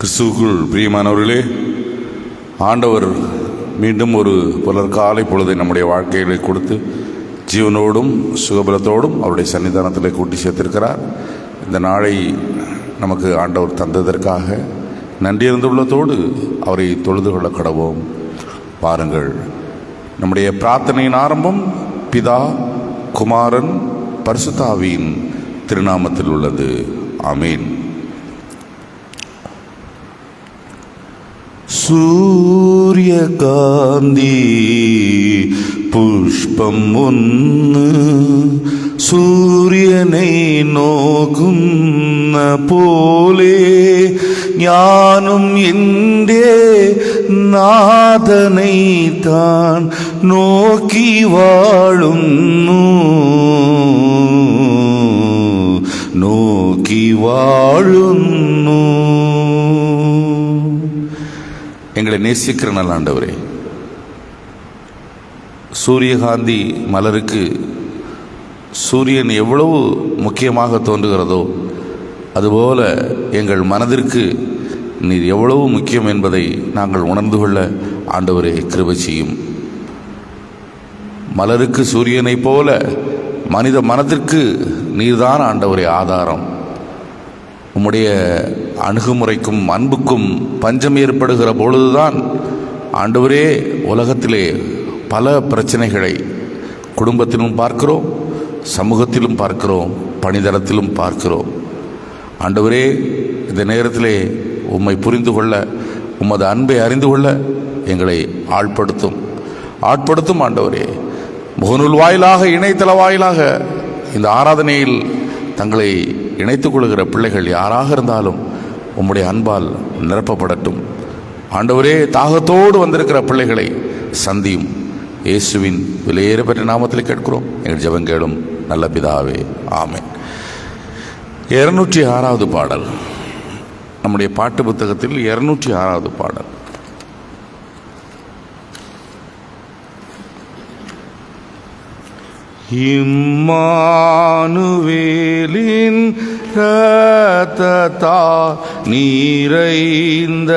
கிறிஸ்துவுக்குள் பிரியமானவர்களே, ஆண்டவர் மீண்டும் ஒரு புலர்காலை பொழுதை நம்முடைய வாழ்க்கையிலே கொடுத்து ஜீவனோடும் சுகபலத்தோடும் அவருடைய சன்னிதானத்தில் கூட்டி சேர்த்திருக்கிறார். இந்த நாளை நமக்கு ஆண்டவர் தந்ததற்காக நன்றியிருந்துள்ளத்தோடு அவரை தொழுது கொள்ள கடவோம். பாருங்கள், நம்முடைய பிரார்த்தனையின் ஆரம்பம் பிதா, குமாரன், பரிசுத்த ஆவியின் திருநாமத்தில் உள்ளது. ஆமீன். സൂര്യകാന്തി പുഷ്പം ഒന്ന് സൂര്യനെ നോക്കുന്ന പോലെ ഞാനും എൻ്റെ നാഥനെ താൻ നോക്കി വാഴുന്നു, നോക്കി വാഴുന്നു. எங்களை நேசிக்கிற நல்ல ஆண்டவரே, சூரியகாந்தி மலருக்கு சூரியன் எவ்வளவு முக்கியமாக தோன்றுகிறதோ அதுபோல எங்கள் மனதிற்கு நீர் எவ்வளவு முக்கியம் என்பதை நாங்கள் உணர்ந்து கொள்ள ஆண்டவரே கிருபை செய்யும். மலருக்கு சூரியனைப் போல மனித மனதிற்கு நீர்தான் ஆண்டவரே ஆதாரம். உம்முடைய அணுகுமுறைக்கும் அன்புக்கும் பஞ்சம் ஏற்படுகிற பொழுதுதான் ஆண்டவரே உலகத்திலே பல பிரச்சனைகளை குடும்பத்திலும் பார்க்கிறோம், சமூகத்திலும் பார்க்கிறோம், பணிதளத்திலும் பார்க்கிறோம். ஆண்டவரே, இந்த நேரத்திலே உம்மை புரிந்து கொள்ள, உமது அன்பை அறிந்து கொள்ள எங்களை ஆட்படுத்தும் ஆண்டவரே. முகநூல் வாயிலாக, இணையதள வாயிலாக இந்த ஆராதனையில் தங்களை இணைத்துக் கொள்கிற பிள்ளைகள் யாராக இருந்தாலும் உம்முடைய அன்பால் நிரப்பப்படட்டும். ஆண்டவரே, தாகத்தோடு வந்திருக்கிற பிள்ளைகளை சந்தியும். இயேசுவின் விலையேற பெற்ற நாமத்தில் கேட்கிறோம் எங்கள் ஜெபங்கேளும் நல்ல பிதாவே, ஆமென். 206வது பாடல், நம்முடைய பாட்டு புத்தகத்தில் 206வது பாடல். இம்மானுவேலின் இரத்தத்தா நீரைந்த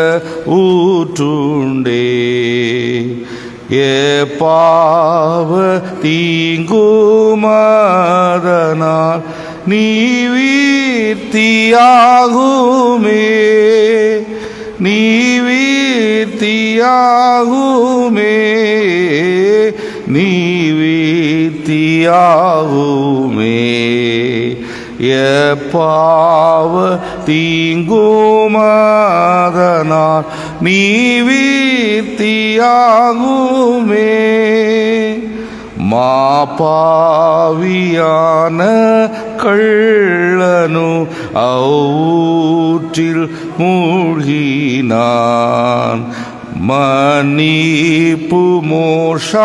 ஊற்றுண்டே, பாவ தீங்குமதனால் நீவீர்த்தியாகுமே, நீவீர்த்தியாகுமே, நீவீர்த்தியாகுமே. பாவ தீங்குமதனால் நீவீர்த்தியாகுமே. மாபாவியான கள்ளனு ஊற்றில் மூழ்கினான், மன்னிப்பு மோஷானந்தமு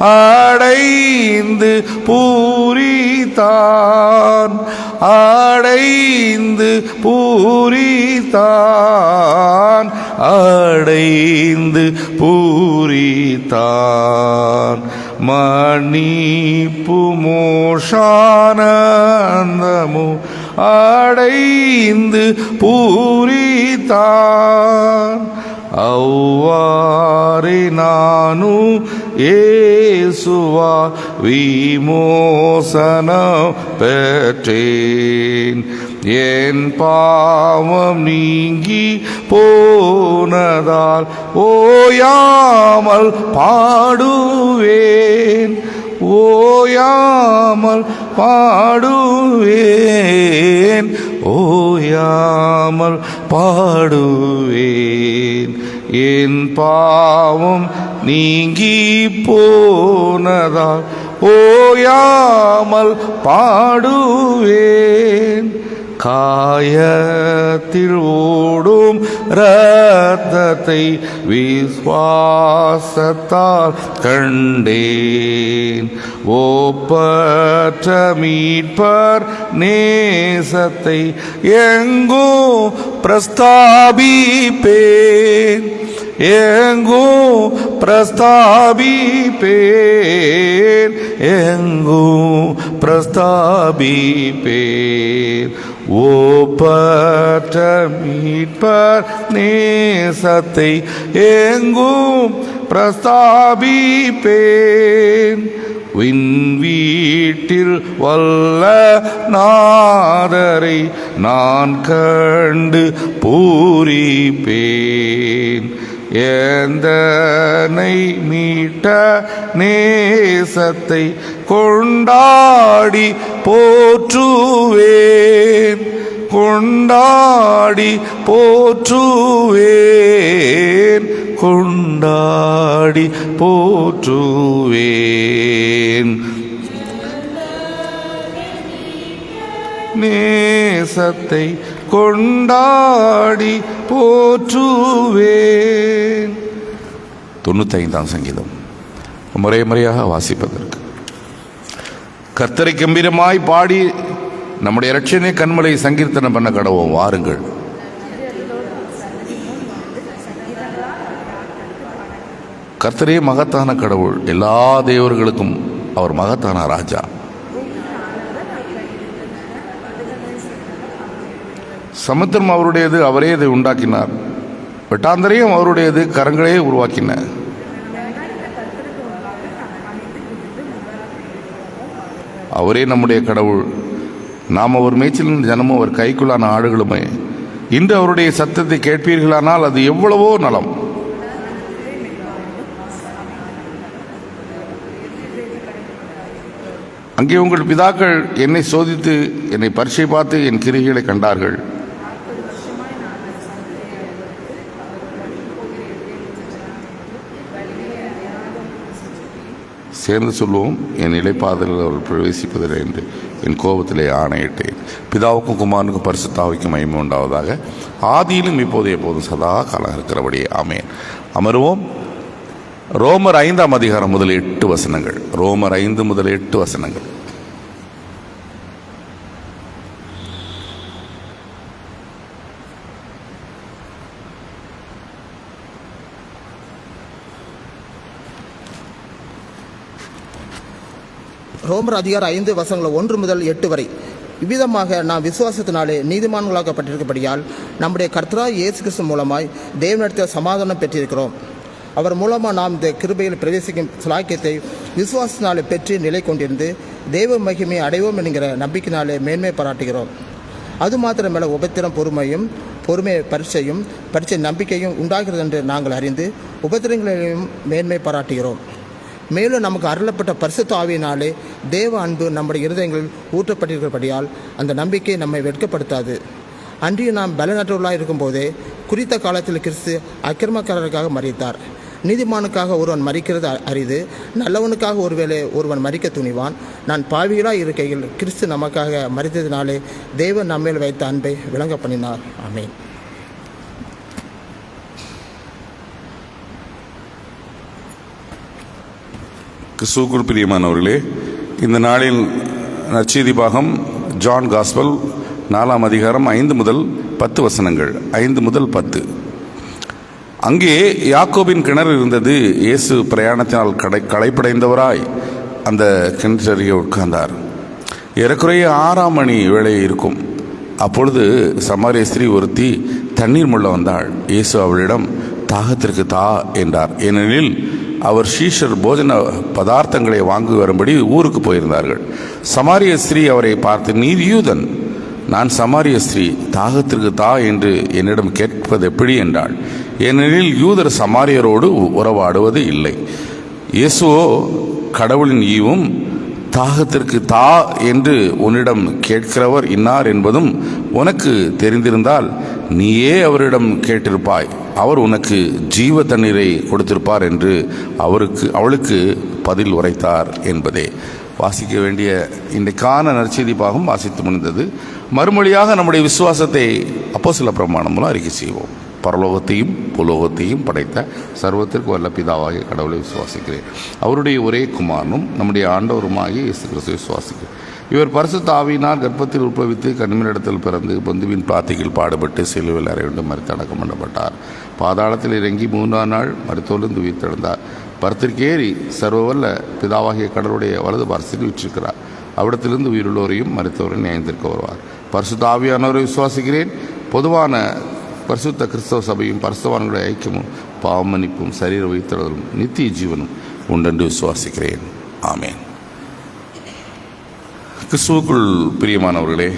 அடைந்து பூரித்தான், அடைந்து பூரித்தான், அடைந்து பூரித்தான். மன்னிப்பு மோஷானந்தமு அடைந்து பூரித்தான். அவ்வாறே நானும் இயேசுவா விமோசனம் பெற்றேன், என் பாவம் நீங்கி போனதால் ஓயாமல் பாடுவேன், ஓயாமல் பாடுவேன், ஓயாமல் பாடுவேன். என் பாவம் நீங்கி போனதால் ஓயாமல் பாடுவேன். காயத்தில் ஓடும் இரத்தத்தை விசுவாசத்தால் கண்டேன், ஒப்பற்ற மீட்பர் நேசத்தை எங்கோ பிரஸ்தாபிப்பேன், எங்கோ பிரஸ்தாபிப்பேன், எங்கோ பிரஸ்தாபிப்பேன். ஓப்பற்ற மீட்பர் நேசத்தை எங்கும் பிரஸ்தாபிப்பேன். விண்வீட்டில் வல்ல நாதரை நான் கண்டு பூரிப்பேன். எந்தனை மீட்ட நேசத்தை கொண்டாடி போற்றுவேன். கொண்டாடி போற்றுவேன். கொண்டாடி போற்றுவேன். நேசத்தை கொண்டாடி போற்றுவேன். 95ஆம் சங்கீதம் முறையாக வாசிப்பதற்கு. கர்த்தரை கம்பீரமாய் பாடி நம்முடைய இரட்சணை கண்மலை சங்கீர்த்தனம் பண்ண கடவோம். வாருங்கள். கர்த்தரே மகத்தான கடவுள், எல்லா தேவர்களுக்கும் அவர் மகத்தான ராஜா. சமுத்திரம் அவருடையது, அவரே இதை உண்டாக்கினார். வெட்டாந்தரையும் அவருடையது, கரங்களே உருவாக்கின. அவரே நம்முடைய கடவுள், நாம் அவர் மேய்ச்சலின் ஜனமும் அவர் கைக்குள்ளான ஆடுகளுமே. இன்று அவருடைய சத்தத்தை கேட்பீர்களானால் அது எவ்வளவோ நலம். அங்கே உங்கள் பிதாக்கள் என்னை சோதித்து என்னை பரீட்சை பார்த்து என் கிரிகளை கண்டார்கள். சேர்ந்து சொல்லுவோம், என் இளைப்பாதலில் அவர்கள் பிரவேசிப்பதில்லை என்று என் கோபத்திலே ஆணையிட்டேன். பிதாவுக்கும் குமாரனுக்கும் பரிசுத்தாவிக்கும் மகிமை உண்டாவதாக, ஆதியிலும் இப்போது எப்போதும் சதா காலம் இருக்கிறபடியே ஆமென். அமருவோம். ரோமர் 5ஆம் அதிகாரம் முதல் 8 வசனங்கள். ரோமர் 5 முதல் 8 வசனங்கள். ரோமர் அதிகாரம் 5 வசனங்கள் 1 முதல் 8 வரை. இவ்விதமாக நாம் விசுவாசத்தினாலே நீதிமான்களாக்கப்பட்டிருக்கபடியால் நம்முடைய கர்த்தராகிய இயேசு கிறிஸ்து மூலமாய் தேவனிடத்தில் சமாதானம் பெற்றிருக்கிறோம். அவர் மூலமாக நாம் இந்த கிருபையில் பிரவேசிக்கும் சிலாக்கியத்தை விசுவாசத்தினாலே பெற்று நிலை கொண்டிருந்து தெய்வ மகிமையை அடைவோம் என்கிற நம்பிக்கையினாலே மேன்மை பாராட்டுகிறோம். அது மாத்திரமல்ல, உபத்திரம் பொறுமை பரீட்சை நம்பிக்கையும் உண்டாகிறது என்று நாங்கள் அறிந்து உபத்திரங்களையும் மேன்மை பாராட்டுகிறோம். மேலும் நமக்கு அருளப்பட்ட பரிசுத்த ஆவியினாலே தேவ அன்பு நம்முடைய இருதயங்களில் ஊற்றப்பட்டிருக்கிறபடியால் அந்த நம்பிக்கை நம்மை வெட்கப்படுத்தாது. அன்றைய நாம் பலனற்றவர்களாக இருக்கும்போதே குறித்த காலத்தில் கிறிஸ்து அக்கிரமக்காரருக்காக மரித்தார். நீதிமானுக்காக ஒருவன் மரிக்கிறது அரிது, நல்லவனுக்காக ஒருவன் மரிக்க துணிவான். நான் பாவிகளாக இருக்கையில் கிறிஸ்து நமக்காக மரித்ததினாலே தேவன் நம்மேல் வைத்த அன்பை விளங்க பண்ணினார். ஆமென். கிறிஸ்துவுக்குள் பிரியமானவர்களே, இந்த நாளில் நற்செய்தி பாகம் ஜான் காஸ்பல் 4ஆம் அதிகாரம் 5 முதல் 10 வசனங்கள். 5 முதல் 10. அங்கே யாக்கோபின் கிணறு இருந்தது. இயேசு பிரயாணத்தினால் களைப்படைந்தவராய் அந்த கிணற்றருகே உட்கார்ந்தார். ஏறக்குறைய 6ஆம் மணி வேளை இருக்கும். அப்பொழுது சமாரிய ஸ்திரீ ஒருத்தி தண்ணீர் முள்ள வந்தாள். இயேசு அவளிடம், தாகத்திற்கு தா என்றார். ஏனெனில் அவர் சீஷர் போஜன பதார்த்தங்களை வாங்கி வரும்படி ஊருக்கு போயிருந்தார்கள். சமாரிய ஸ்திரீ அவரை பார்த்து, நீர் யூதன், நான் சமாரிய ஸ்திரீ, தாகத்திற்கு தா என்று என்னிடம் கேட்பது எப்படி என்றாள். ஏனெனில் யூதர் சமாரியரோடு உறவாடுவது இல்லை. இயேசுவோ கடவுளின் ஈவும், தாகத்திற்கு தா என்று உன்னிடம் கேட்கிறவர் இன்னார் என்பதும் உனக்கு தெரிந்திருந்தால் நீயே அவரிடம் கேட்டிருப்பாய், அவர் உனக்கு ஜீவ தண்ணீரை கொடுத்திருப்பார் என்று அவளுக்கு பதில் உரைத்தார் என்பதே வாசிக்க வேண்டிய இன்றைக்கான நற்செய்தி பாகம் வாசித்து முடிந்தது. மறுமொழியாக நம்முடைய விசுவாசத்தை அப்போஸ்தல பிரமாணம் மூலம் அறிக்கை செய்வோம். பரலோகத்தையும் புலோகத்தையும் படைத்த சர்வத்திற்கு வல்ல பிதாவாகிய கடவுளை விசுவாசிக்கிறேன். அவருடைய ஒரே குமாரனும் நம்முடைய ஆண்டவருமாகிய இயேசு கிறிஸ்துவை விசுவாசிக்கிறேன். இவர் பரிசுத்த ஆவியினால் கர்ப்பத்தில் உற்பவித்து கன்னிமரிடத்தில் பிறந்து பொந்துவின் பாத்தியில் பாடுபட்டு சிலுவையில் அறையுண்டு மரித்து அடக்கம் பண்ணப்பட்டார். பாதாளத்தில் இறங்கி 3ஆம் நாள் மரித்தோலிருந்து உயிர்த்தெழுந்தார். பரத்திற்கேறி சர்வவல்ல பிதாவாகிய கடவுளுடைய வலது பார்சத்தில் விற்றிருக்கிறார். அவிடத்திலிருந்து உயிருள்ளோரையும் மரித்தோரையும் நியாயத்திற்கு வருவார். பரிசுத்த ஆவியானவரை விசுவாசிக்கிறேன். பொதுவான பரிசுத்த கிறிஸ்தவ சபையும் பரிசுத்தவான்களுடைய ஐக்கியமும் பாவமன்னிப்பும் சரீர உயிர்த்தெழுதலும் நித்திய ஜீவனும் உண்டென்று விசுவாசிக்கிறேன். ஆமேன். கிறிஸ்துவுக்குள் பிரியமானவர்களே,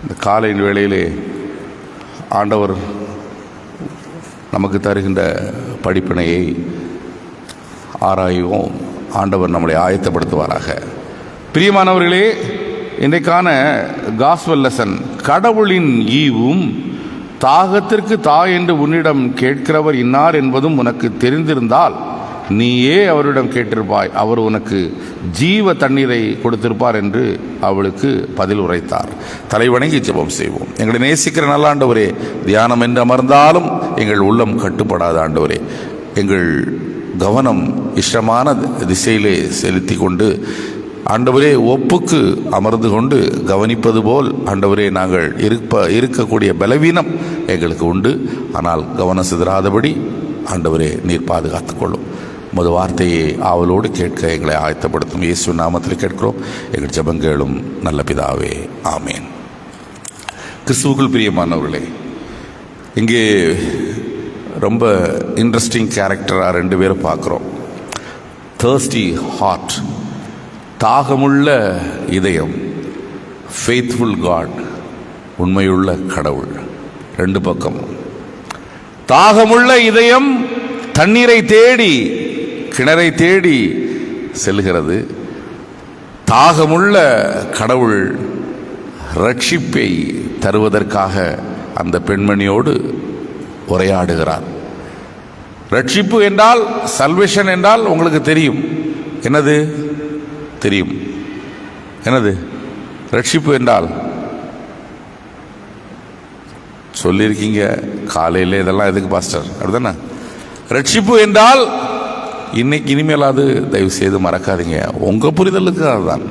இந்த காலை வேளையிலே ஆண்டவர் நமக்கு தருகின்ற படிப்பினையை ஆராய்வோம். ஆண்டவர் நம்மளை ஆயத்தப்படுத்துவாராக. பிரியமானவர்களே, இன்றைக்கான காஸ்பல் லெசன், கடவுளின் ஈவும் தாகத்திற்கு தாய் என்று உன்னிடம் கேட்கிறவர் இன்னார் என்பதும் உனக்கு தெரிந்திருந்தால் நீயே அவரிடம் கேட்டிருப்பாய், அவர் உனக்கு ஜீவ தண்ணீரை கொடுத்திருப்பார் என்று அவளுக்கு பதில் உரைத்தார். தலைவணங்கி ஜெபம் செய்வோம். எங்களை நேசிக்கிற நல்ல ஆண்டவரே, தியானம் என்று அமர்ந்தாலும் எங்கள் உள்ளம் கட்டுப்படாத ஆண்டவரே, எங்கள் கவனம் இஷ்டமான திசையிலே செலுத்தி கொண்டு ஆண்டவரே ஒப்புக்கு அமர்ந்து கொண்டு கவனிப்பது போல் ஆண்டவரே நாங்கள் இருக்கக்கூடிய பலவீனம் எங்களுக்கு உண்டு. ஆனால் கவனம் சிதறாதபடி ஆண்டவரே நீர் பாதுகாத்துக் கொள்ளும். உமது வார்த்தையை ஆவலோடு கேட்க எங்களை ஆயத்தப்படுத்தும். இயேசு நாமத்தில் கேட்கிறோம் எங்கள் ஜெபங்களும் நல்ல பிதாவே. ஆமேன். கிறிஸ்துவுக்குள் பிரியமானவர்களே, இங்கே ரொம்ப இன்ட்ரெஸ்டிங் கேரக்டராக 2 பேரை பார்க்குறோம். தர்ஸ்டி ஹார்ட், தாகமுள்ள இதயம், ஃபெய்த்ஃபுல் காட், உண்மையுள்ள கடவுள். 2 பக்கமும் தாகமுள்ள இதயம் தண்ணீரை தேடி கிணறை தேடி செல்கிறது. தாகமுள்ள கடவுள் ரட்சிப்பை தருவதற்காக அந்த பெண்மணியோடு உரையாடுகிறார். ரட்சிப்பு என்றால், சல்வேஷன் என்றால் உங்களுக்கு தெரியும். என்னது தெரியும்? என்னது ரட்சிப்பு என்றால்? சொல்லியிருக்கீங்க காலையில், இதெல்லாம் எதுக்கு பாஸ்டர், அப்படிதானே? ரட்சிப்பு என்றால் இனிமேலாவது தயவு செய்து மறக்காதீங்க, உங்கள் புரிதலுக்கு அதுதான்.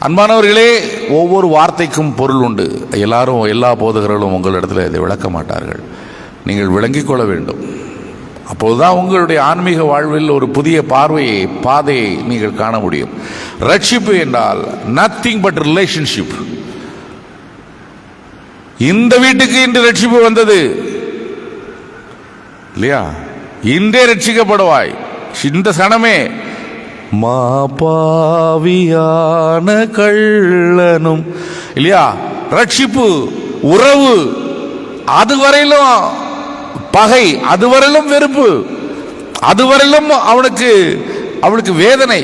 அன்பானவர்களே, ஒவ்வொரு வார்த்தைக்கும் பொருள் உண்டு. எல்லா போதகர்களும் உங்களிடத்தில் இதை விளக்க மாட்டார்கள். நீங்கள் விளங்கிக் கொள்ள வேண்டும். அப்போதுதான் உங்களுடைய ஆன்மீக வாழ்வில் ஒரு புதிய பாதையை நீங்கள் காண முடியும். ரட்சிப்பு என்றால் நத்திங் பட் ரிலேஷன்ஷிப். இந்த வீட்டுக்கு இன்று ரட்சிப்பு வந்தது இல்லையா? இன்றே ரட்சிக்கப்படுவாய், இந்த சனமே. மாபாவியான கள்ளனும் இல்லையா? ரட்சிப்பு, உறவு, அதுவரையிலும் பகை, அதுவரையிலும் வெறுப்பு, அதுவரையிலும் அவளுக்கு வேதனை.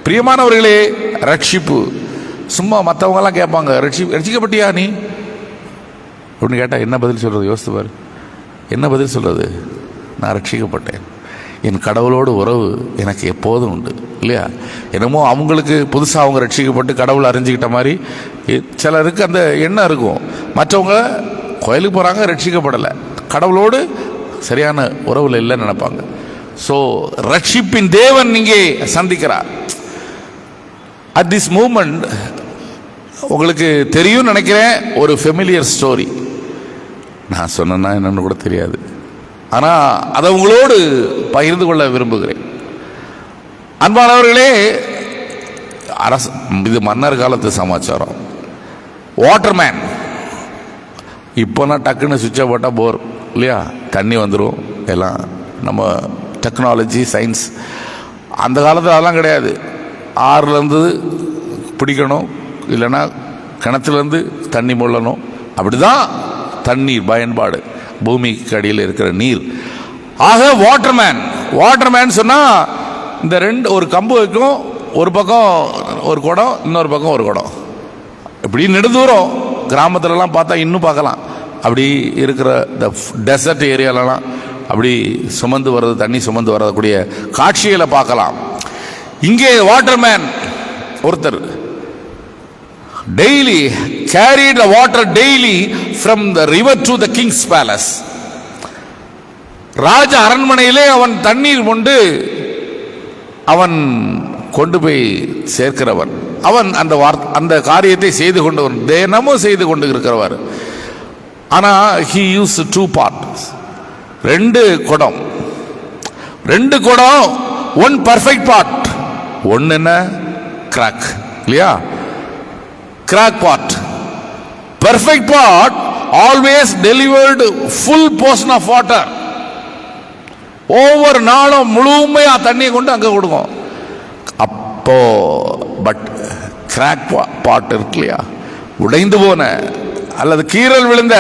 பிரியமானவர்களே, ரட்சிப்பு. சும்மா மற்றவங்கெல்லாம் கேட்பாங்க, ரட்சிக்கப்பட்டியா நீ அப்படின்னு கேட்டால் என்ன பதில் சொல்றது? யோசித்து பாரு, என்ன பதில் சொல்றது? நான் ரட்சிக்கப்பட்டேன், என் கடவுளோடு உறவு எனக்கு எப்போதும் உண்டு இல்லையா? என்னமோ அவங்களுக்கு புதுசாக அவங்க ரட்சிக்கப்பட்டு கடவுளை அறிஞ்சிக்கிட்ட மாதிரி சிலருக்கு அந்த எண்ணம் இருக்கும். மற்றவங்க கோயிலுக்கு போகிறாங்க, ரட்சிக்கப்படலை, கடவுளோடு சரியான உறவில் இல்லைன்னு நினைப்பாங்க. ஸோ ரட்சிப்பின் தேவன் இங்கே சந்திக்கிறார். அட் திஸ் மூமெண்ட் உங்களுக்கு தெரியும் நினைக்கிறேன், ஒரு ஃபெமிலியர் ஸ்டோரி. நான் சொன்னேன்னா என்னன்னு கூட தெரியாது, ஆனால் அதை உங்களோடு பகிர்ந்து கொள்ள விரும்புகிறேன். அன்பானவர்களே, இது மன்னர் காலத்து சமாச்சாரம். வாட்டர்மேன், இப்போனா டக்குன்னு சுவிட்சை போட்டால் போர் இல்லையா, தண்ணி வந்துடும். எல்லாம் நம்ம டெக்னாலஜி, சயின்ஸ். அந்த காலத்தில் அதெல்லாம் கிடையாது. ஆறுலேருந்து பிடிக்கணும், இல்லைன்னா கிணத்துலேருந்து தண்ணி முள்ளணும். அப்படி தான் தண்ணீர் பயன்பாடு, பூமிக்கு அடியில் இருக்கிற நீர். ஆக வாட்டர்மேன் சொன்னால் இந்த ஒரு கம்பு வைக்கும், ஒரு பக்கம் ஒரு குடம், இன்னொரு பக்கம் ஒரு குடம். இப்படி நெடுதூரம் கிராமத்துலலாம் பார்த்தா இன்னும் பார்க்கலாம். அப்படி இருக்கிற இந்த டெசர்ட் ஏரியாலலாம் அப்படி சுமந்து வர்றது, தண்ணி சுமந்து வரக்கூடிய காட்சிகளை பார்க்கலாம். இங்கே வாட்டர்மேன் ஒருத்தர் daily carried the water daily from the river to the king's palace. ராஜ அரண்மனையிலே அவன் தண்ணீர் அவன் கொண்டு போய் சேர்க்கிறவன். அவன் அந்த காரியத்தை செய்து கொண்டவன், தினமும் செய்து கொண்டு இருக்கிறவர். ஆனால் he used 2 parts, 2 குடம், 1 perfect part, ஒன்னு என்ன கிராக் இல்லையா? crack pot. Perfect pot always delivered full portion of water. ஒவ்வொரு நாளும் முழுமையா தண்ணியை கொண்டு அங்க கொடுக்கும். அப்போ பட் கிராக் பாட் இருக்கு இல்லையா, உடைந்து போன அல்லது கீறல் விழுந்த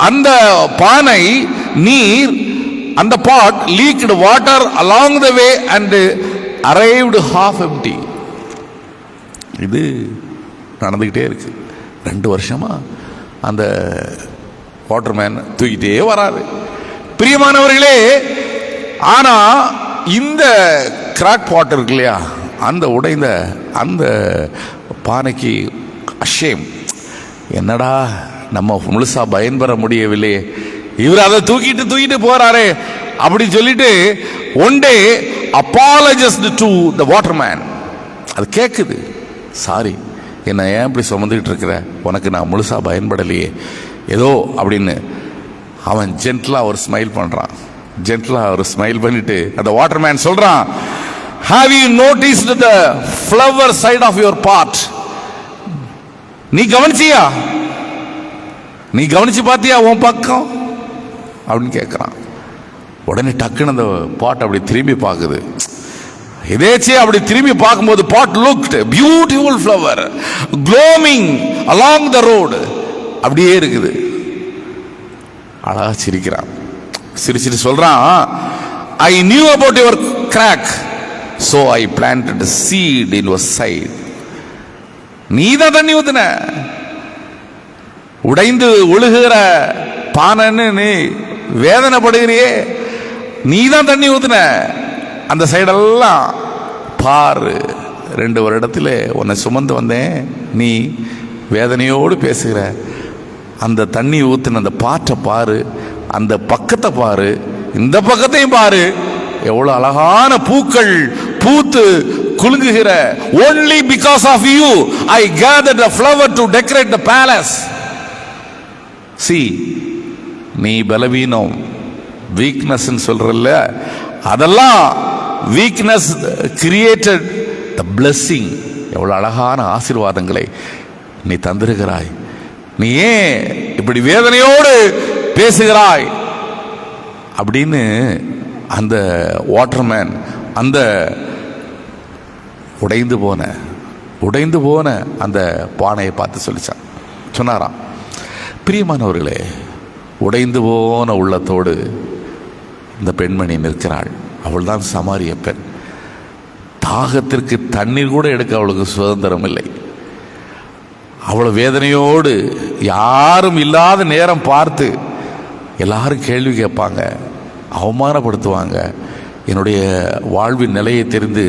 அந்த பானை நீர், அந்த pot leaked water along the way and arrived half empty. இது நடந்துகிட்டே இருக்கு. 2 வருஷமா அந்த வாட்டர்மேன் தூக்கிட்டே வராரு. பிரியமானவர்களே, ஆனா இந்த கிராக் பாட் இருக்கு இல்லையா, அந்த உடைந்த அந்த பானைக்கு அஷேம், என்னடா நம்ம முழுசா பயன்பெற முடியவில்லையே, இவர் அதை தூக்கிட்டு போறாரே அப்படின்னு சொல்லிட்டு one day apologized to the waterman. அது கேட்குது, சாரி என்ன ஏன் இப்படி சுமந்துக்கிட்டு இருக்கிற, உனக்கு நான் முழுசா பயன்படலையே ஏதோ அப்படின்னு. அவன் ஜென்டலா ஒரு ஸ்மைல் பண்றான். ஜென்டலா ஒரு ஸ்மைல் பண்ணிட்டு அந்த வாட்டர்மேன் சொல்றான், have you noticed the flower side of your pot? நீ கவனிச்சியா, நீ கவனிச்சு பார்த்தியா உன் பக்கம் அப்படின்னு கேட்கிறான். உடனே டக்குன்னு அந்த பாட் அப்படி திரும்பி பார்க்குது. இதேச்சே அப்படி திரும்பி பார்க்கும்போது பாட் looked beautiful flower glowing along the road. அப்படியே இருக்குது. அழகா சிரிக்கிறான். சிரிச்சிட்டு சொல்றான், I knew about your crack, so I planted a seed in your side. நீதான் தண்ணி ஊத்துன, உடைந்து ஒழுகுற பானைன்னு நீ வேதனைப்படுகிறியே, நீதான் தண்ணி ஊத்துன, அந்த சைடெல்லாம் பாரு, 2 வருடத்தில் உன்னை சுமந்து வந்தேன், நீ வேதனையோடு பேசுகிற, அந்த தண்ணி ஊத்துன அந்த பாற்றை பாரு, அந்த பக்கத்தை பாரு, இந்த பக்கத்தையும் பாரு, எவ்வளவு அழகான பூக்கள் பூத்து குலுங்குகிற. only because of you I gathered a flower to decorate the palace. see, நீ பலவீனம், வீக்னஸ் சொல்றல்ல, அதெல்லாம் வீக்னஸ் கிரியேட்டட் த blessing. எவ்வளவு அழகான ஆசீர்வாதங்களை நீ தந்திருக்கிறாய், நீ ஏன் இப்படி வேதனையோடு பேசுகிறாய் அப்படின்னு அந்த வாட்டர்மேன் அந்த உடைந்து போன அந்த பானையை பார்த்து சொன்னாராம், பிரியமானவர்களே, உடைந்து போன உள்ளத்தோடு இந்த பெண்மணி நிற்கிறாள். அவள் தான் சமாரிய பெண். தாகத்திற்கு தண்ணீர் கூட எடுக்க அவளுக்கு சுதந்திரம் இல்லை. அவ்வளவு வேதனையோடு யாரும் இல்லாத நேரம் பார்த்து எல்லாரும் கேள்வி கேட்பாங்க, அவமானப்படுத்துவாங்க, என்னுடைய வாழ்வின் நிலையை தெரிந்து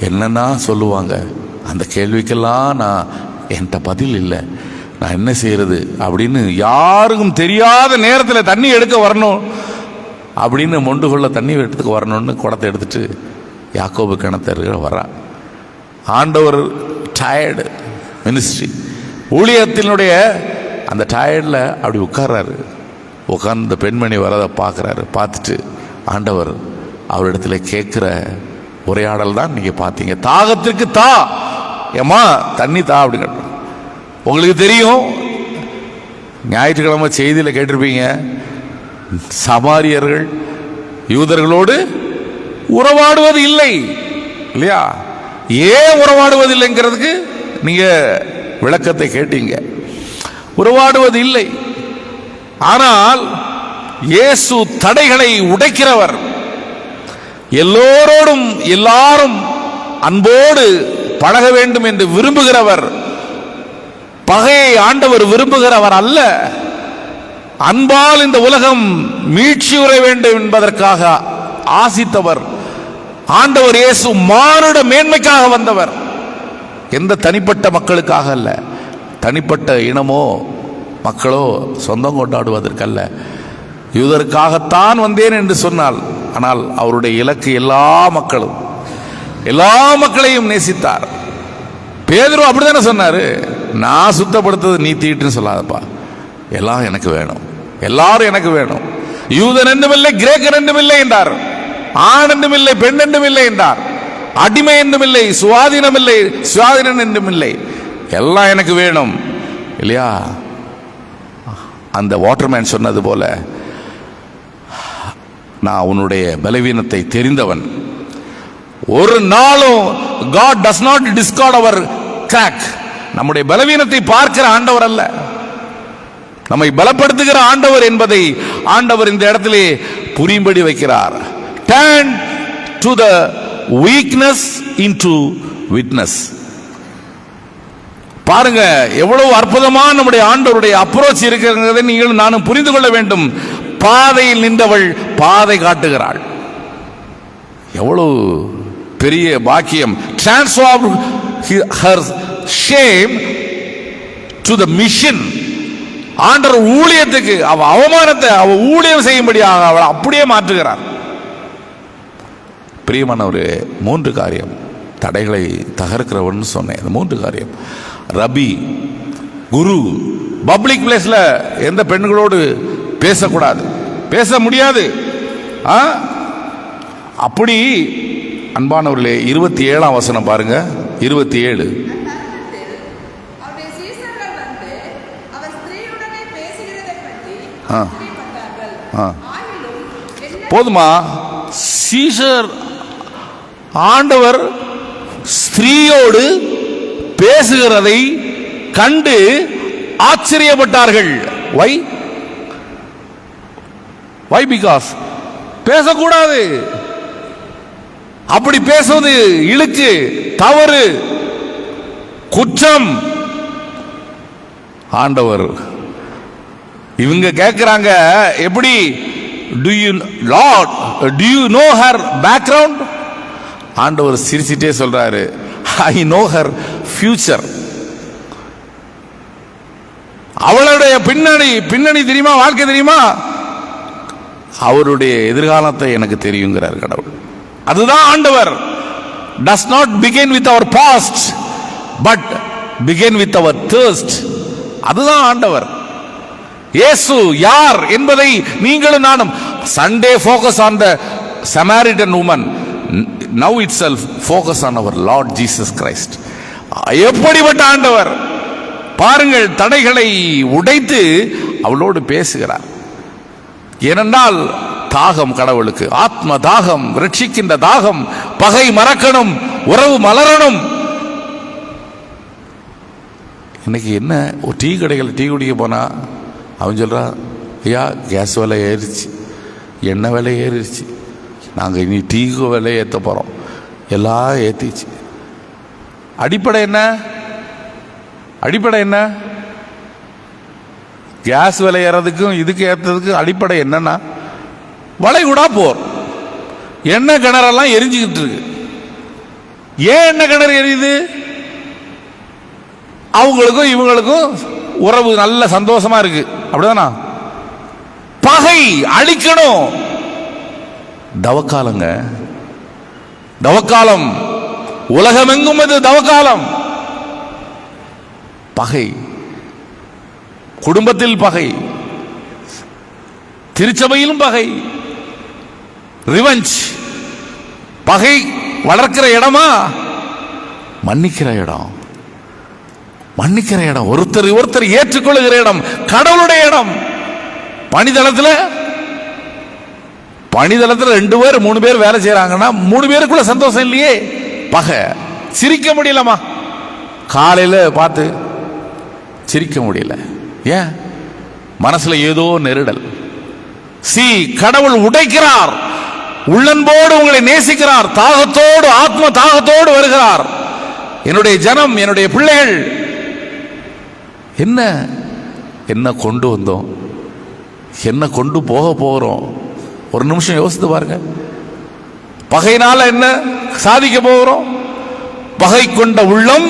என்னன்னா சொல்லுவாங்க. அந்த கேள்விக்கெல்லாம் நான் என்கிட்ட பதில் இல்லை, நான் என்ன செய்யறது அப்படின்னு யாருக்கும் தெரியாத நேரத்தில் தண்ணி எடுக்க வரணும் அப்படின்னு மொண்டுகொள்ள தண்ணி எடுத்துக்க வரணும்னு குடத்தை எடுத்துட்டு யாக்கோபு கிணத்து வரா. ஆண்டவர் டயர்டு மினிஸ்ட்ரி ஊழியத்தினுடைய அந்த டயர்டில் அப்படி உட்கார்றாரு. உட்கார்ந்து இந்த பெண்மணி வரதை பார்க்குறாரு. பார்த்துட்டு ஆண்டவர் அவரிடத்துல கேட்குற உரையாடல் தான் நீங்கள் பார்த்தீங்க. தாகத்திற்கு தா, ஏம்மா தண்ணி தா அப்படின்னு. உங்களுக்கு தெரியும், ஞாயிற்றுக்கிழமை செய்தியில் கேட்டிருப்பீங்க, சமாரியர்கள் யூதர்களோடு உறவாடுவது இல்லை இல்லையா? ஏன் உறவாடுவது இல்லைங்கிறதுக்கு நீங்க விளக்கத்தை கேட்டீங்க. உறவாடுவது இல்லை, ஆனால் இயேசு தடைகளை உடைக்கிறவர், எல்லோரோடும் எல்லாரும் அன்போடு பழக வேண்டும் என்று விரும்புகிறவர். பகையை ஆண்டவர் விரும்புகிறவர் அல்ல. அன்பால் இந்த உலகம் மீட்சியுற வேண்டும் என்பதற்காக ஆசித்தவர் ஆண்டவர் இயேசு. மானுட மேன்மைக்காக வந்தவர், எந்த தனிப்பட்ட மக்களுக்காக அல்ல. தனிப்பட்ட இனமோ மக்களோ சொந்தம் கொண்டாடுவதற்கல்ல, யூதருக்காகத்தான் வந்தேன் என்று சொன்னால், ஆனால் அவருடைய இலக்கு எல்லா மக்களும், எல்லா மக்களையும் நேசித்தார். பேதுரு அப்படித்தானே சொன்னாரு, நான் சுத்தப்படுத்தது நீ தீட்டுன்னு சொல்லாதப்பா, எல்லாம் எனக்கு வேணும், எல்லாரும் எனக்கு வேணும். யூதன் என்றும் இல்லை, கிரேக்கன் என்றும் இல்லை என்றார், ஆண் என்றும் இல்லை, பெண் என்றும் இல்லை என்றார், அடிமை என்றும் இல்லை, சுவாதீனம் இல்லை, சுவாதீனன் என்றும் இல்லை. எல்லாம் எனக்கு வேணும் இல்லையா? அந்த வாட்டர்மேன் சொன்னது போல, நான் உன்னுடைய பலவீனத்தை தெரிந்தவன். ஒரு நாளும் God does not discard our crack. நம்முடைய பலவீனத்தை பார்க்கிற ஆண்டவர் அல்ல, நம்மை பலப்படுத்துகிற ஆண்டவர் என்பதை ஆண்டவர் இந்த இடத்திலே புரியும்படி வைக்கிறார். Turn to the weakness into witness. பாருங்க எவ்வளவு அற்புதமான நம்முடைய ஆண்டவருடைய அப்ரோச் இருக்கிறதை நீங்கள் நானும் புரிந்து கொள்ள வேண்டும். பாதையில் நின்றவள் பாதை காட்டுகிறாள். எவ்வளவு பெரிய பாக்கியம். Transform her shame to the mission. ஆண்டவர் ஊழியத்துக்கு, அவ அவமானத்தை அவ ஊழியம் செய்யும்படியாக அவள் அப்படியே மாற்றுகிறார். பிரியமானவரே, 3 காரியம் தடைகளை தகர்க்கிறவன் சொன்னேன். 3 காரியம். ரபி, குரு. பப்ளிக் பிளேஸ்ல எந்த பெண்களோடு பேசக்கூடாது, பேச முடியாது. அப்படி அன்பானவர்களே, 27ஆம் வசனம் பாருங்க. 27. போதுமா? சீசர் ஆண்டவர் ஸ்திரீயோடு பேசுகிறதை கண்டு ஆச்சரியப்பட்டார்கள். வை? பிகாஸ் பேசக்கூடாது. அப்படி பேசுவது இழுக்கு, தவறு, குற்றம். ஆண்டவர் இவங்க கேட்கிறாங்க, எப்படி? Do you know her background? ஆண்டவர் சிரிச்சிட்டே சொல்றாரு, I know her future. அவளுடைய பின்னணி தெரியுமா, வாழ்க்கை தெரியுமா, அவருடைய எதிர்காலத்தை எனக்கு தெரியுங்கிறார் கடவுள். அதுதான் ஆண்டவர். Does not begin with our past but begin with our thirst. அதுதான் ஆண்டவர். இயேசு யார் என்பதை நீங்களும் நானும். Sunday focus on the Samaritan woman, now itself focus on our Lord Jesus Christ. எப்படிப்பட்ட ஆண்டவர் பாருங்கள். தடைகளை உடைத்து அவளோடு பேசுகிறார். ஏனென்றால் தாகம் கடவுளுக்கு, ஆத்ம தாகம், ரட்சிக்கின்ற தாகம். பகை மறக்கணும், உறவு மலரணும். இன்னைக்கு என்ன, ஒரு டீ கடைகள் டீ குடிக்க போனா அவன் சொல்றான், ஐயா கேஸ் விலை ஏறிச்சு, எண்ணெய் விலை ஏறிடுச்சு, நாங்கள் இனி டீக்கு விலை ஏற்ற போகிறோம், எல்லாம் ஏற்றிச்சு. அடிப்படை என்ன? கேஸ் விலை ஏறதுக்கும் இதுக்கு ஏற்றதுக்கும் அடிப்படை என்னன்னா, வளைகுடா போர். எண்ணெய் கிணறெல்லாம் எரிஞ்சுக்கிட்டு இருக்கு. ஏன் எண்ணெய் கிணறு எரியுது? அவங்களுக்கும் இவங்களுக்கும் உறவு நல்ல சந்தோஷமா இருக்கு, அப்படிதானா? பகை அழிக்கணும். தவக்காலங்க, தவக்காலம். உலகமெங்கும் அது தவக்காலம். பகை, குடும்பத்தில் பகை, திருச்சபையிலும் பகை, ரிவெஞ்ச். பகை வளர்க்கிற இடமா? மன்னிக்கிற இடம், மன்னிக்கிற இடம், ஒருத்தர் ஏற்றுக்கொள்ளுகிற இடம், கடவுளுடைய இடம். பணிதளத்தில் 2 பேர் 3 பேர் வேலை செய்யறாங்கன்னா 3 பேருக்குள்ள சந்தோஷம் இல்லையே. பகை. சிரிக்க முடியலமா? காலையில பார்த்து சிரிக்க முடியல. ஏன்? மனசுல ஏதோ நெருடல். கடவுள் உடைக்கிறார். உள்ளன்போடு உங்களை நேசிக்கிறார். தாகத்தோடு, ஆத்ம தாகத்தோடு வருகிறார். என்னுடைய ஜனம், என்னுடைய பிள்ளைகள், என்ன கொண்டு வந்தோம், என்ன கொண்டு போக போகிறோம்? ஒரு நிமிஷம் யோசித்து பாருங்க. பகையினால என்ன சாதிக்க போகிறோம்? பகை கொண்ட உள்ளம்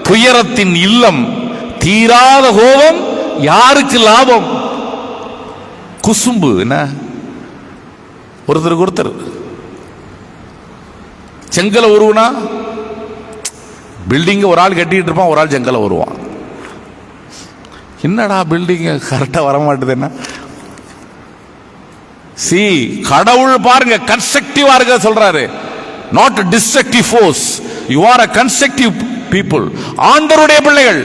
துயரத்தின் இல்லம், தீராத கோபம் யாருக்கு லாபம்? குசும்பு. என்ன? ஒருத்தருக்கு ஒருத்தர் செங்கலை உருவனா, பில்டிங்க ஒரு ஆள் கட்டிட்டு இருப்பான், ஒரு ஆள் செங்கலை உருவான். என்னடா பில்டிங் கரெக்டா வரமாட்டுது? என்ன? கடவுள் பாருங்க கன்ஸ்ட்ரக்டிவா இருக்க சொல்றாரு. Not destructive force. You are a constructive people. ஆண்டவருடைய பிள்ளைகள்.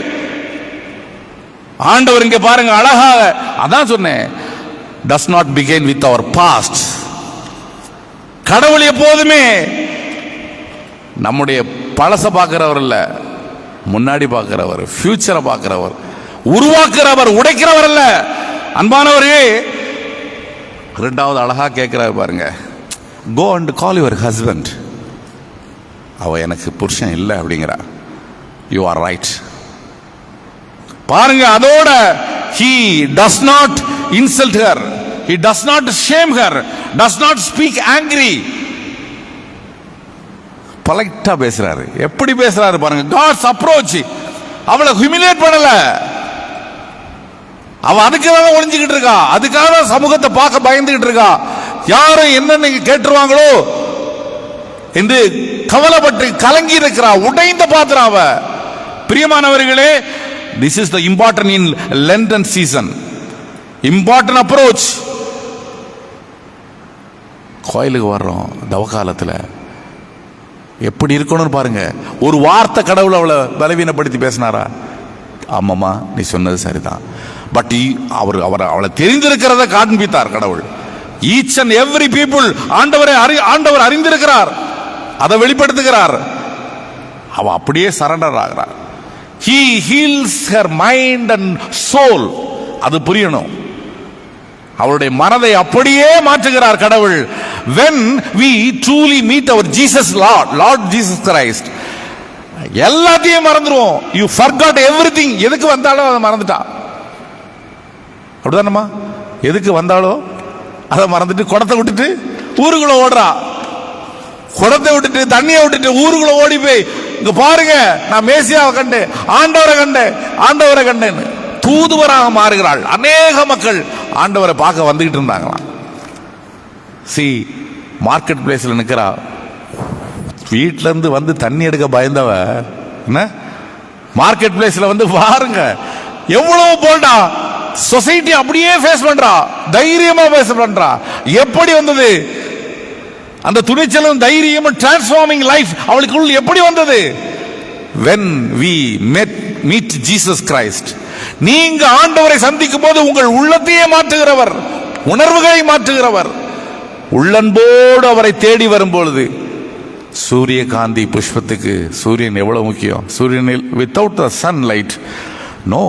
ஆண்டவர் இங்க பாருங்க அழகாக அதான் சொன்னேன், does not begin with our past. கடவுள் எப்போதுமே நம்முடைய பழச பார்க்கிறவர் இல்ல, முன்னாடி பார்க்கிறவர், ஃபியூச்சரை பார்க்கிறவர், உருவாக்குறவர், உடைக்கிறவர் அல்ல. அன்பானவரே, இரண்டாவது அழகா கேட்கிறார் பாருங்க, go and call your husband. அவ எனக்கு புருஷன் இல்லை அப்படிங்கிறா. you are right. பாருங்க, அதோட he does not insult her, he does not shame her, does not speak angry. பொலைட்டா பேசுறாரு. எப்படி பேசுறாரு பாருங்க, God's approach. அவளை ஹியூமிலியேட் பண்ணல. அவ அதுக்காக ஒளிஞ்சுக்கிட்டு இருக்கா, அதுக்காக சமூகத்தை பார்க்க பயந்துகிட்டு இருக்கா. யாரும் என்ன கேட்டுருவாங்களோ என்று கவலைப்பட்டு கலங்கி இருக்கிறா, உடைந்த பாத்திரம் அவ. பிரியமானவர்களே, this is the important in Lenten season, important approach. கோயிலுக்கு வர்றோம் தவக்காலத்தில் எப்படி இருக்கணும்னு பாருங்க. ஒரு வார்த்தை கடவுள் அவளை பலவீனப்படுத்தி பேசினாரா? ஆமாம்மா, நீ சொன்னது சரிதான். பட் அவளை தெரிந்திருக்கிறத காண்பித்தார் கடவுள். ஈச் அண்ட் எவ்ரி பீப்புள் ஆண்டவர் அறிந்திருக்கிறார், அதை வெளிப்படுத்துகிறார். அவ அப்படியே சரண்டர் ஆகிறார். He heals her mind and soul. அது புரியணும். அவருடைய மனதை அப்படியே மாற்றுகிறார் கடவுள். When we truly meet our Jesus Lord Jesus Christ, எல்லாத்தையும் மறந்துடுவோம். You forgot everything. எதுக்கு வந்தாலும் அதை மறந்துட்டா. அப்படிதானம்மா? எதுக்கு வந்தாலோ அதை மறந்துட்டு குடத்தை விட்டுட்டு ஊருக்குள்ள ஓடுறா. குடத்தை விட்டுட்டு தண்ணியை விட்டுட்டு ஊருக்குள்ள ஓடி போய், இங்க பாருங்க நான் மேசியாவை கண்டேன், ஆண்டவரை கண்டேன்னு தூதுவராக மாறுகிறாள். அநேக மக்கள் ஆண்டவரை பார்க்க வந்துகிட்டு இருந்தாங்களாம். மார்க்கெட் பிளேஸ்ல நிற்கிறா. வீட்டில இருந்து வந்து தண்ணி எடுக்க பயந்தவ என்ன மார்க்கெட் பிளேஸ்ல வந்து பாருங்க எவ்வளவு போல்டா சொசைட்டி அப்படியே ஃபேஸ் பண்றா, தைரியமா ஃபேஸ் பண்றா. எப்படி வந்தது அந்த துணிச்சலும் தைரியமும்? டிரான்ஸ்ஃபார்மிங் லைஃப் அவளுக்குள் எப்படி வந்தது? when we meet Jesus Christ. நீங்க ஆண்டவரை சந்திக்கும் போது உங்கள் உள்ளத்தையே மாற்றுகிறவர், உணர்வுகளை மாற்றுகிறவர். உள்ளன்போடு அவரை தேடி வரும்பொழுது, சூரியகாந்தி புஷ்பத்துக்கு சூரியன் எவ்வளவு முக்கியம். சூரியனில் without the sunlight no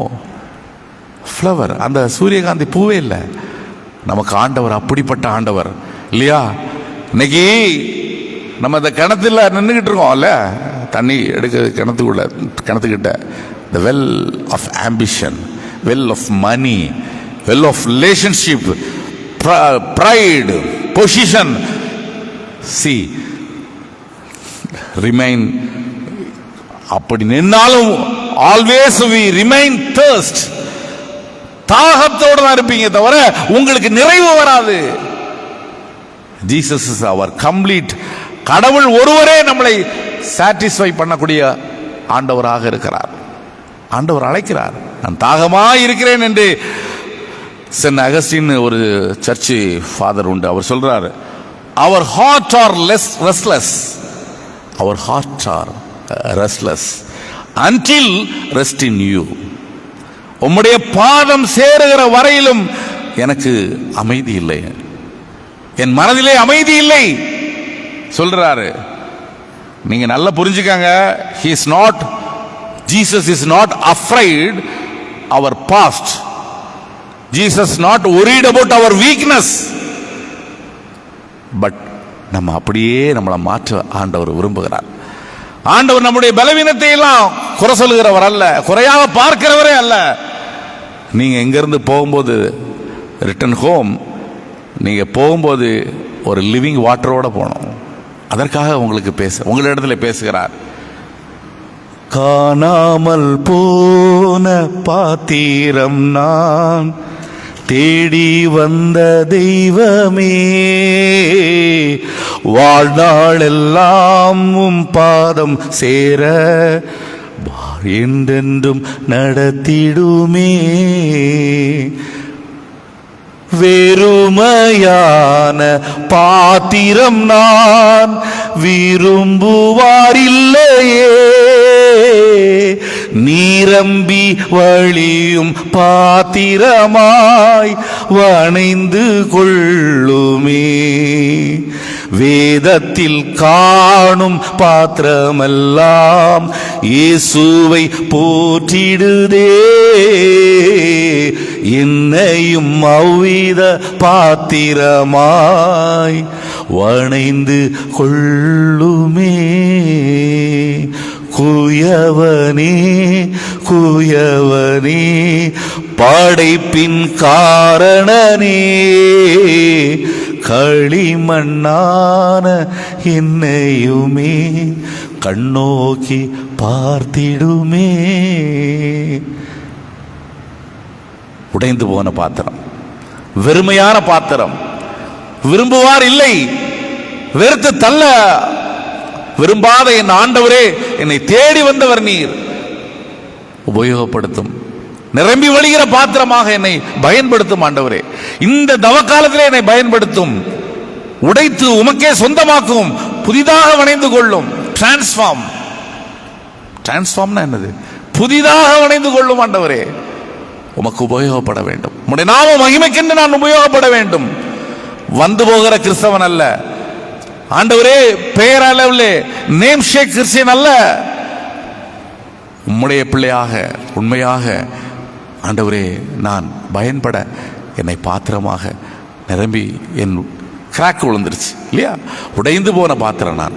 flower. அந்த சூரியகாந்தி பூவே இல்லை. நமக்கு ஆண்டவர் அப்படிப்பட்ட ஆண்டவர் இல்லையா? இன்னைக்கு நம்ம இந்த கிணத்துல நின்றுகிட்டு இருக்கோம்ல, தண்ணி எடுக்க கிணத்துக்கிட்ட the well of ambition, well of money, well of relationship, pride, position. See, remain. அப்படி நின்னாலும் always we remain thirst. தாகத்தோடு தான் இருப்பீங்க தவிர உங்களுக்கு நிறைவு வராது. Jesus is our complete. கடவுள் ஒருவரே நம்மளை சாட்டிஸ்ஃபை பண்ணக்கூடிய ஆண்டவராக இருக்கிறார். ஆண்டவர் அழைக்கிறார், நான் தாகமாக இருக்கிறேன் என்று. சென்ட் அகஸ்டின் ஒரு சர்ச்சு ஃபாதர் உண்டு, அவர் சொல்றாரு, our heart are restless, our heart are restless until rest in you. உம்முடைய பாதம் சேருகிற வரையிலும் எனக்கு அமைதி இல்லை, என் மனதிலே அமைதி இல்லை சொல்றாரு. நீங்க நல்லா புரிஞ்சுக்கங்க, he is not, Jesus is not afraid our past. Jesus is not worried about our weakness. But நம்ம அப்படியே நம்மளை மாற்ற ஆண்டவர் விரும்புகிறார். ஆண்டவர் நம்முடைய பலவீனத்தை எல்லாம் குறை சொல்லுகிறவர் அல்ல, குறையாக பார்க்கிறவரே அல்ல. நீங்க எங்கிருந்து போகும்போது ரிட்டர்ன் ஹோம், நீங்க போகும்போது ஒரு லிவிங் வாட்டரோட போகணும். அதற்காக உங்களிடத்தில் பேசுகிறார். காணாமல் போன பாத்திரம் நான், தேடி வந்த தெய்வமே, வாழ்நாளெல்லாம் உம் பாதம் சேர என்றென்றும் நடத்திடுமே. வெறுமையான பாத்திரம் நான், விரும்புவாரில்லையே, நீரம்பி வழியும் பாத்திரமாய் வணைந்து கொள்ளுமே. வேதத்தில் காணும் பாத்திரமெல்லாம் இயேசுவை போற்றிடுதே. என்னையும் அவ்வித பாத்திரமாய் வணைந்து கொள்ளுமே. குயவனே குயவனே படைப்பின் காரணனே, களிமண்ணான என்னையுமே கண்ணோக்கி பார்த்திடுமே. உடைந்து போன பாத்திரம், வெறுமையான பாத்திரம், விரும்புவார் இல்லை, வெறுத்து தள்ள விரும்பாத என் ஆண்டவரே, என்னை தேடி வந்தவர் நீர். உபயோகப்படுத்தும், நிரம்பி வழிகிற பாத்திரமாக என்னை பயன்படுத்தும் ஆண்டவரே. இந்த தவக்காலத்திலே என்னை பயன்படுத்தும், உடைத்து உமக்கே சொந்தமாக்கும், புதிதாக வணைந்து கொள்ளும். டிரான்ஸ்ஃபார்ம். டிரான்ஸ்ஃபார்ம்னா என்னது? புதிதாக வணைந்து கொள்ளும் ஆண்டவரே. உமக்கு உபயோகப்பட வேண்டும், உம்முடைய நாம மகிமைக்கென்று நான் உபயோகப்பட வேண்டும். வந்து போகிற கிறிஸ்தவன் அல்ல ஆண்டவரே, பெயரளவிலே நேம் ஷேக் கிறிஸ்டியன் அல்ல. உம்முடைய பிள்ளையாக உண்மையாக ஆண்டவரே நான் பயன்பட என்னை பாத்திரமாக நிரம்பி என் கிராக் விழுந்துருச்சு இல்லையா, உடைந்து போன பாத்திரம் நான்,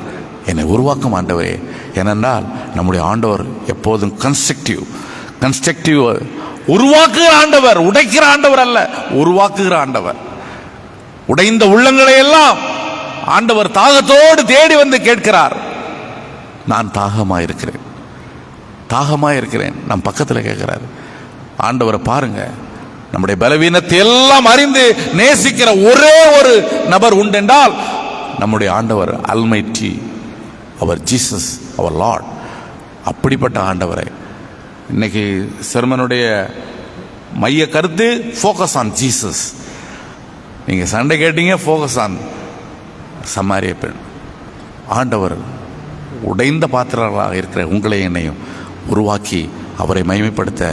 என்னை உருவாக்கும் ஆண்டவரே. ஏனென்றால் நம்முடைய ஆண்டவர் எப்போதும் கன்ஸ்ட்ரக்டிவ் உருவாக்குகிற ஆண்டவர், உடைக்கிற ஆண்டவர் அல்ல, உருவாக்குகிற ஆண்டவர். உடைந்த உள்ளங்களை எல்லாம் ஆண்டவர் தாகத்தோடு தேடி வந்து கேட்கிறார். நான் தாகமாயிருக்கிறேன், தாகமாயிருக்கிறேன். நம் பக்கத்தில் கேட்கிறார். ஆண்டவரை பாருங்க, நம்முடைய பலவீனத்தை எல்லாம் அறிந்து நேசிக்கிற ஒரே ஒரு நபர் உண்டென்றால் நம்முடைய ஆண்டவர் அல்மைட்டி, அவர் ஜீசஸ், அவர் லார்ட். அப்படிப்பட்ட ஆண்டவரை இன்னைக்கு செர்மனுடைய மைய கருத்து ஃபோக்கஸ் ஆன் ஜீசஸ். நீங்க சண்டை கேட்டீங்க, ஃபோக்கஸ் ஆன் சமாரிய பெண். ஆண்டவர் உடைந்த பாத்திரங்களாக இருக்கிற உங்களை என்னையும் உருவாக்கி அவரை மகிமைப்படுத்த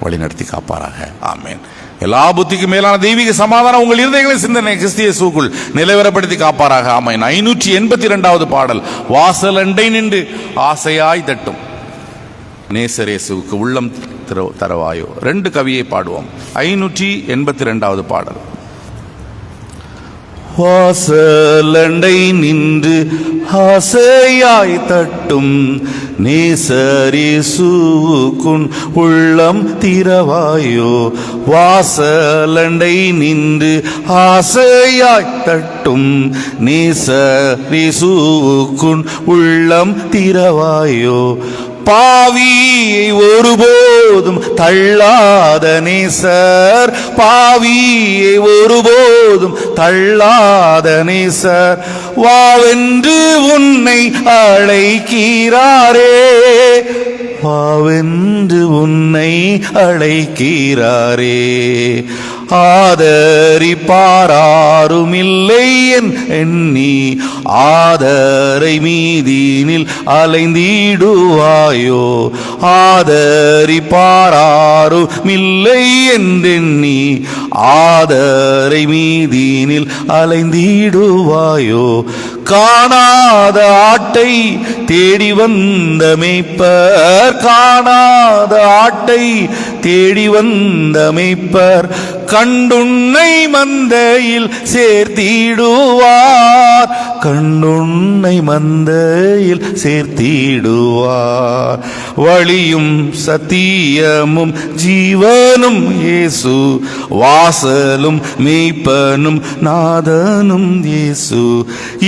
வழிநடத்தி காப்பாராக. ஆமேன். எல்லா புத்திக்கு மேலான தெய்வீக சமாதானம் உங்கள் இருதயங்களை சிந்தனை கிறிஸ்து இயேசுவுக்குள் நிலைவரப்படுத்தி காப்பாராக. ஆமேன். 582வது பாடல். வாசல் அண்டை நின்று ஆசையாய் தட்டும் நேசரேசுவுக்கு உள்ளம் தரவாயோ. 2 கவியை பாடுவோம். 582வது பாடல். வாசலண்டை நின்று ஆசையாய் தட்டும் நேசரேசுவுக்குன் உள்ளம் திறவாயோ. வாசலண்டை நின்று ஆசையாய் தட்டும் நேசரேசுவுக்குன் உள்ளம் திறவாயோ. பாவியை ஒருபோதும் தள்ளாத நேசர், பாவியை ஒருபோதும் தள்ளாத நேசர், வாவென்று உன்னை அழைக்கிறாரே, வாவென்று உன்னை அழைக்கிறாரே. ஆதரிப்பாராருமில்லை என் எண்ணி ஆதரை மீதினில் அலைந்திடுவாயோ. ஆதரிப்பாராருமில்லை என்றெண்ணி ஆதரை மீதினில் அலைந்திடுவாயோ. காணாத ஆட்டை தேடி வந்த மேய்ப்பர், காணாத ஆட்டை தேடி வந்த மேய்ப்பர், கண்டுன்னை மந்தையில் சேர்த்திடுவார், கண்டுன்னை மந்தையில் சேர்த்திடுவார். வழியும் சத்தியமும் ஜீவனும் இயேசு, வாசலும் மேய்ப்பனும் நாதனும் இயேசு.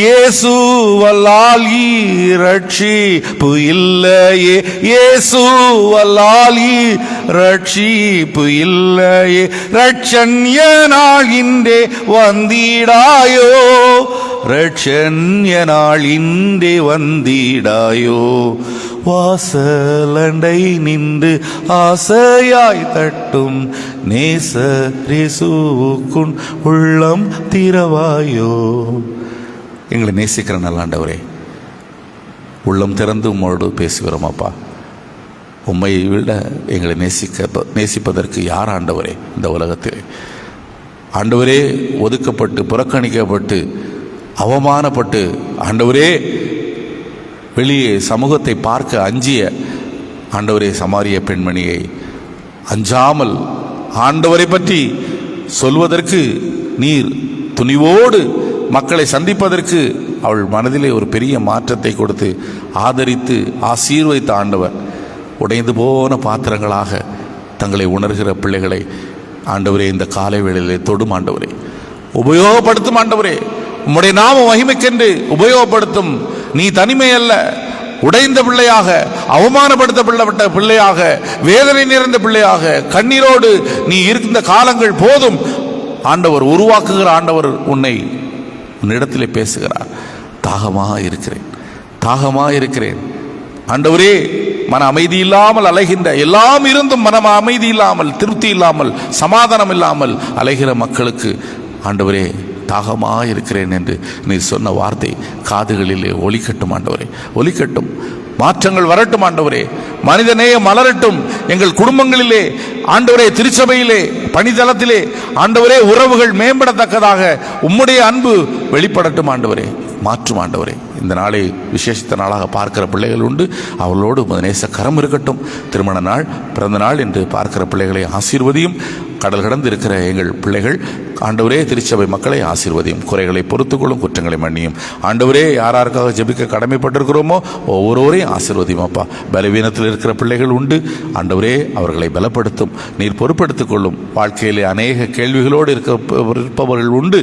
இயேசு வல்லால் ரட்சிப்பு இல்லையே, இயேசு வல்லால் ரட்சிப்பு இல்லையே. ரட்சண்யனாள் இன்றே வந்திடாயோ, ரட்சண்யனாள் இன்றே வந்திடாயோ. வாசலண்டை நின்று ஆசையாய் தட்டும் நேசரேசுவுக்குன் உள்ளம் திறவாயோ. எங்களை நேசிக்கிற நல்ல ஆண்டவரே, உள்ளம் திறந்து உம்மோடு பேசுகிறோம் அப்பா. உம்மை விட எங்களை நேசிப்பதற்கு யார் ஆண்டவரே இந்த உலகத்திலே? ஆண்டவரே, ஒதுக்கப்பட்டு புறக்கணிக்கப்பட்டு அவமானப்பட்டு ஆண்டவரே வெளியே சமூகத்தை பார்க்க அஞ்சிய ஆண்டவரே சமாரிய பெண்மணியை அஞ்சாமல் ஆண்டவரை பற்றி சொல்வதற்கு நீர் துணிவோடு மக்களை சந்திப்பதற்கு அவள் மனதிலே ஒரு பெரிய மாற்றத்தை கொடுத்து ஆதரித்து ஆசீர்வதித்த ஆண்டவர் உடைந்து போன பாத்திரங்களாக தங்களை உணர்கிற பிள்ளைகளை ஆண்டவரே இந்த காலை வேளையிலே தொடும் ஆண்டவரே, உபயோகப்படுத்தும் ஆண்டவரே, உம்முடைய நாம மகிமைக்கென்று உபயோகப்படுத்தும். நீ தனிமை அல்ல, உடைந்த பிள்ளையாக, அவமானப்படுத்தப்பட்ட பிள்ளையாக, வேதனை நிறைந்த பிள்ளையாக, கண்ணீரோடு நீ இருந்த காலங்கள் போதும். ஆண்டவர் உருவாக்குகிற ஆண்டவர் உன்னிடத்திலே பேசுகிறார். தாகமாக இருக்கிறேன் ஆண்டவரே. மன அமைதி இல்லாமல் அலைகின்ற, எல்லாம் இருந்தும் மன அமைதி இல்லாமல், திருப்தி இல்லாமல், சமாதானம் இல்லாமல் அலைகிற மக்களுக்கு ஆண்டவரே தாகமாக இருக்கிறேன் என்று நீ சொன்ன வார்த்தை காதுகளிலே ஒலிக்கட்டும் ஆண்டவரே, ஒலிக்கட்டும். மாற்றங்கள் வரட்டும் ஆண்டவரே, மனிதநேயம் மலரட்டும் எங்கள் குடும்பங்களிலே ஆண்டவரே, திருச்சபையிலே, பணிதளத்திலே ஆண்டவரே, உறவுகள் மேம்படத்தக்கதாக உம்முடைய அன்பு வெளிப்படட்டும் ஆண்டவரே, மாற்றும் ஆண்டவரே. இந்த நாளை விசேஷித்த நாளாக பார்க்கிற பிள்ளைகள் உண்டு, அவர்களோடு நேச கரம் இருக்கட்டும். திருமண நாள், பிறந்த நாள் என்று பார்க்கிற பிள்ளைகளை ஆசீர்வதியும். கடல் கடந்து இருக்கிற எங்கள் பிள்ளைகள் ஆண்டவரே, திருச்சபை மக்களை ஆசீர்வதியும். குறைகளை பொறுத்துக்கொள்ளும், குற்றங்களை மன்னியும் ஆண்டவரே. யாராருக்காக ஜெபிக்க கடமைப்பட்டிருக்கிறோமோ ஒவ்வொருவரையும் ஆசீர்வதியும் அப்பா. பலவீனத்தில் இருக்கிற பிள்ளைகள் உண்டு ஆண்டவரே, அவர்களை பலப்படுத்தும். நீர் பொறுப்படுத்திக் கொள்ளும். வாழ்க்கையிலே அநேக கேள்விகளோடு இருப்பவர்கள் உண்டு,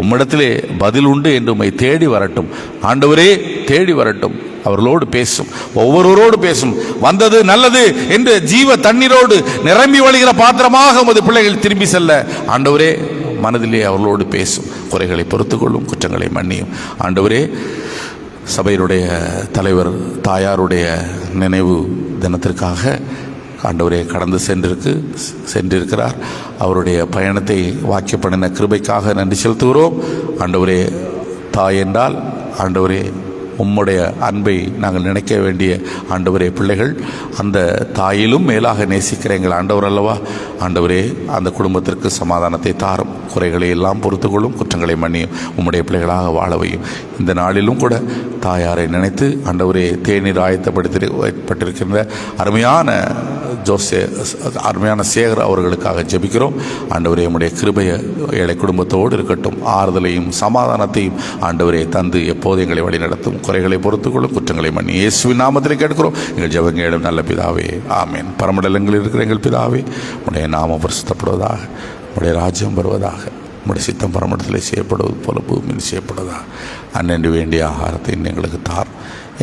உம்மிடத்திலே பதில் உண்டு என்று உம்மை தேடி வரட்டும் ஆண்டவரே, தேடி வரட்டும். அவர்களோடு பேசும், ஒவ்வொருவரோடு பேசும். வந்தது நல்லது என்று ஜீவ தண்ணீரோடு நிரம்பி வழிகிற பாத்திரமாக உமது பிள்ளைகள் திரும்பி செல்ல ஆண்டவரே மனதிலே அவர்களோடு பேசும். குறைகளை பொறுத்துக்கொள்ளும், குற்றங்களை மன்னியும் ஆண்டவரே. சபையினுடைய தலைவர் தாயாருடைய நினைவு தினத்திற்காக ஆண்டவரே கடந்து சென்றிருக்கிறார். அவருடைய பயணத்தை வாக்கியப்படின கிருபைக்காக நன்றி செலுத்துகிறோம் ஆண்டவரே. தாய் என்றால் ஆண்டவரே உம்முடைய அன்பை நாங்கள் நினைக்க வேண்டிய ஆண்டவரே பிள்ளைகள். அந்த தாயிலும் மேலாக நேசிக்கிற எங்கள் ஆண்டவர் அல்லவா ஆண்டவரே. அந்த குடும்பத்திற்கு சமாதானத்தை தாரும், குறைகளை எல்லாம் பொறுத்துக்கொள்ளும், குற்றங்களை மன்னியும், உம்முடைய பிள்ளைகளாக வாழவையும். இந்த நாளிலும் கூட தாயாரை நினைத்து ஆண்டவரே தேநீர் ஆயத்தப்படுத்தப்பட்டிருக்கின்ற அருமையான சேகர் அவர்களுக்காக ஜெபிக்கிறோம் ஆண்டவரே. உம்முடைய கிருபையை ஏழை குடும்பத்தோடு இருக்கட்டும், ஆறுதலையும் சமாதானத்தையும் ஆண்டவரே தந்து எப்போது எங்களை வழிநடத்தும். குறைகளை பொறுத்துக்கொள்ளும், குற்றங்களை மன்னி இயேசுவின் நாமத்தில் கேட்கிறோம் எங்கள் ஜெபங்களும் நல்ல பிதாவே, ஆமேன். பரமண்டலங்களில் இருக்கிற எங்கள் பிதாவே, உடைய நாமம் பரிசுத்தப்படுவதாக, உடைய ராஜ்யம் வருவதாக, உடைய சித்தம் பரமண்டலத்திலே செய்யப்படுவது போல பூமியில் செய்யப்படுவதாக. அன்னென்று வேண்டிய ஆகாரத்தை எங்களுக்கு தார்.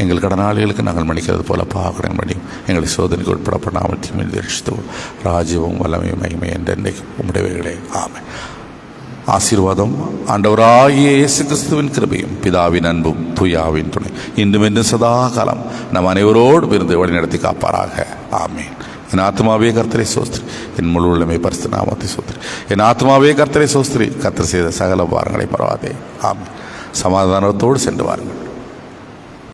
எங்கள் கடனாளிகளுக்கு நாங்கள் மன்னிக்கிறது போல பாவக்கடன் மன்னியும். எங்களை சோதனைக்கு உட்படப்படாமல் தீமையில் தரிசித்தோம். ராஜ்யமும் வல்லமையும் மகிமை என்றென்றைக்கும் உம்முடையவைகளே, ஆமென். ஆசீர்வாதம் ஆண்டவராகிய இயேசு கிறிஸ்துவின் கிருபையும் பிதாவின் அன்பும் தூயாவின் துணை இன்றும் என்று சதா காலம் நம் அனைவரோடு இருந்து வழிநடத்தி காப்பாராக, ஆமீன். என் ஆத்மாவே கர்த்தரை சோஸ்திரி, என் முழு உள்ளமை பரிசுத்த நாமத்தை சோஸ்திரி. என் ஆத்மாவே கர்த்தரை சோஸ்திரி, கர்த்தர் செய்த சகல பாரங்களை பரவாதே, ஆமீன். சமாதானத்தோடு சென்று வாருங்கள்.